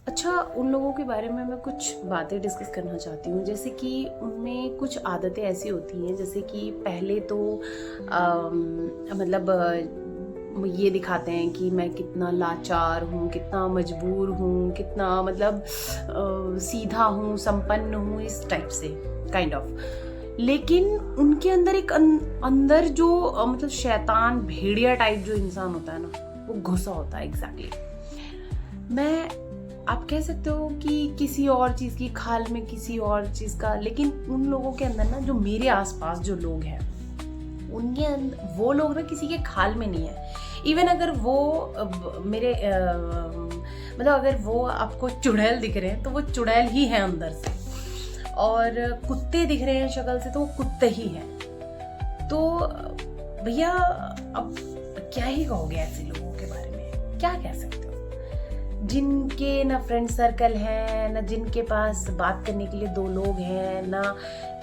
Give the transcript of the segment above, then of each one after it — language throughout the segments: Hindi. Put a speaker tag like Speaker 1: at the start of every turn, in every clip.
Speaker 1: अच्छा, उन लोगों के बारे में मैं कुछ बातें डिस्कस करना चाहती हूँ। जैसे कि उनमें कुछ आदतें ऐसी होती हैं, जैसे कि पहले तो मतलब ये दिखाते हैं कि मैं कितना लाचार हूँ, कितना मजबूर हूँ, कितना मतलब सीधा हूँ, संपन्न हूँ, इस टाइप से काइंड ऑफ। लेकिन उनके अंदर एक अंदर जो मतलब शैतान भेड़िया टाइप जो इंसान होता है ना, वो घुसा होता है। एग्जैक्टली मैं आप कह सकते हो कि किसी और चीज़ की खाल में किसी और चीज़ का, लेकिन उन लोगों के अंदर ना, जो मेरे आसपास जो लोग हैं, उनके अंदर वो लोग ना किसी के खाल में नहीं है। इवन अगर वो मेरे मतलब अगर वो आपको चुड़ैल दिख रहे हैं तो वो चुड़ैल ही है अंदर से, और कुत्ते दिख रहे हैं शक्ल से तो वो कुत्ते ही हैं। तो भैया अब क्या ही कहोगे ऐसे लोगों के बारे में, क्या कह सकते हो, जिनके ना फ्रेंड सर्कल है, ना जिनके पास बात करने के लिए दो लोग हैं, ना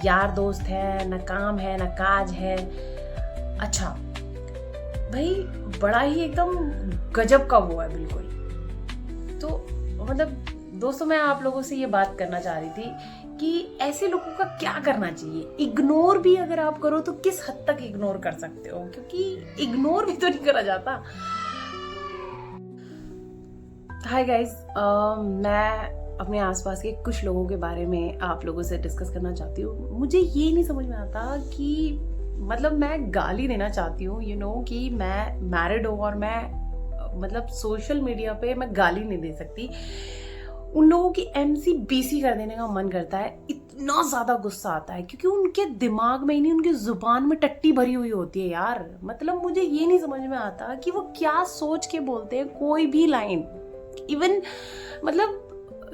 Speaker 1: यार दोस्त है, ना काम है, ना काज है। अच्छा भाई, बड़ा ही एकदम गजब का वो है बिल्कुल। तो मतलब दोस्तों, मैं आप लोगों से ये बात करना चाह रही थी कि ऐसे लोगों का क्या करना चाहिए। इग्नोर भी अगर आप करो तो किस हद तक इग्नोर कर सकते हो, क्योंकि इग्नोर भी तो नहीं करा जाता। हाय गाइस, मैं अपने आसपास के कुछ लोगों के बारे में आप लोगों से डिस्कस करना चाहती हूँ। मुझे ये नहीं समझ में आता कि मतलब मैं गाली देना चाहती हूँ कि मैं मैरिड हूँ और मैं मतलब सोशल मीडिया पे मैं गाली नहीं दे सकती। उन लोगों की MC BC कर देने का मन करता है, इतना ज़्यादा गुस्सा आता है, क्योंकि उनके दिमाग में ही नहीं, उनकी ज़ुबान में टट्टी भरी हुई होती है यार। मतलब मुझे ये नहीं समझ में आता कि वो क्या सोच के बोलते हैं कोई भी लाइन। इवन मतलब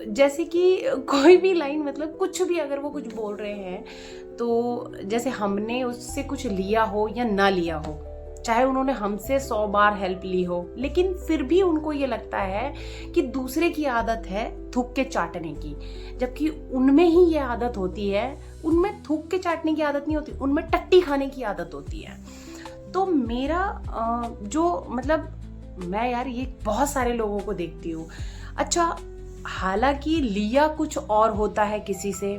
Speaker 1: जैसे कि कोई भी लाइन, मतलब कुछ भी अगर वो कुछ बोल रहे हैं तो जैसे हमने उससे कुछ लिया हो या ना लिया हो, चाहे उन्होंने हमसे 100 बार हेल्प ली हो, लेकिन फिर भी उनको ये लगता है कि दूसरे की आदत है थूक के चाटने की, जबकि उनमें ही ये आदत होती है। उनमें थूक के चाटने की आदत नहीं होती, उनमें टट्टी खाने की आदत होती है। तो मेरा जो मतलब मैं यार ये बहुत सारे लोगों को देखती हूँ। अच्छा, हालांकि लिया कुछ और होता है किसी से,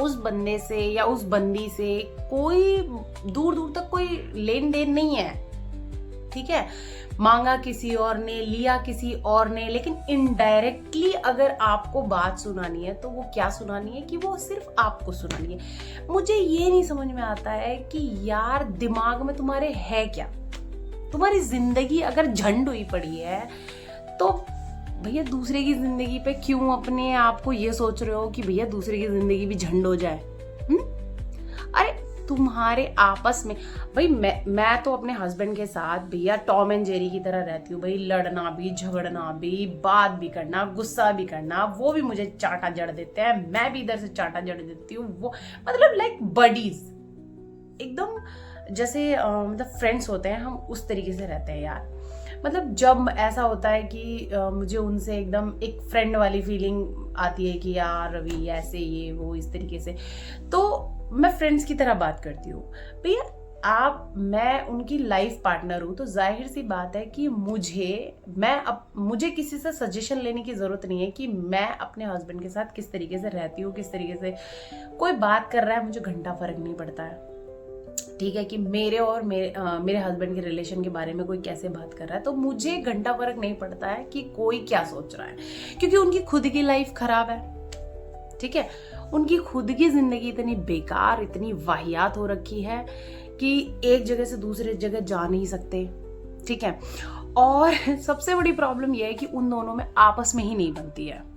Speaker 1: उस बंदे से या उस बंदी से कोई दूर दूर तक कोई लेन देन नहीं है, ठीक है, मांगा किसी और ने, लिया किसी और ने, लेकिन इनडायरेक्टली अगर आपको बात सुनानी है तो वो क्या सुनानी है कि वो सिर्फ आपको सुनानी है। मुझे ये नहीं समझ में आता है कि यार दिमाग में तुम्हारे है क्या। तुम्हारी जिंदगी अगर झंड हुई पड़ी है तो भैया दूसरे की जिंदगी पे क्यों अपने आप को ये सोच रहे हो कि भैया दूसरे की जिंदगी भी झंड हो जाए। अरे तुम्हारे आपस में भाई, मैं तो अपने हस्बैंड के साथ भैया टॉम एंड जेरी की तरह रहती हूँ भाई। लड़ना भी, झगड़ना भी, बात भी करना, गुस्सा भी करना, वो भी मुझे चाटा जड़ देते हैं, मैं भी इधर से चाटा जड़ देती हूँ। वो मतलब लाइक बडीज, एकदम जैसे मतलब फ्रेंड्स होते हैं, हम उस तरीके से रहते हैं यार। मतलब जब ऐसा होता है कि मुझे उनसे एकदम एक फ्रेंड वाली फीलिंग आती है कि यार रवि ऐसे ये वो इस तरीके से, तो मैं फ्रेंड्स की तरह बात करती हूँ भैया। मैं उनकी लाइफ पार्टनर हूँ, तो जाहिर सी बात है कि मुझे किसी से सजेशन लेने की जरूरत नहीं है कि मैं अपने हस्बैंड के साथ किस तरीके से रहती हूँ, किस तरीके से कोई बात कर रहा है, मुझे घंटा फर्क नहीं पड़ता है। ठीक है कि मेरे और मेरे हस्बैंड के रिलेशन के बारे में कोई कैसे बात कर रहा है, तो मुझे घंटा फर्क नहीं पड़ता है कि कोई क्या सोच रहा है, क्योंकि उनकी खुद की लाइफ खराब है। ठीक है, उनकी खुद की जिंदगी इतनी बेकार, इतनी वाहियात हो रखी है कि एक जगह से दूसरे जगह जा नहीं सकते। ठीक है, और सबसे बड़ी प्रॉब्लम यह है कि उन दोनों में आपस में ही नहीं बनती है।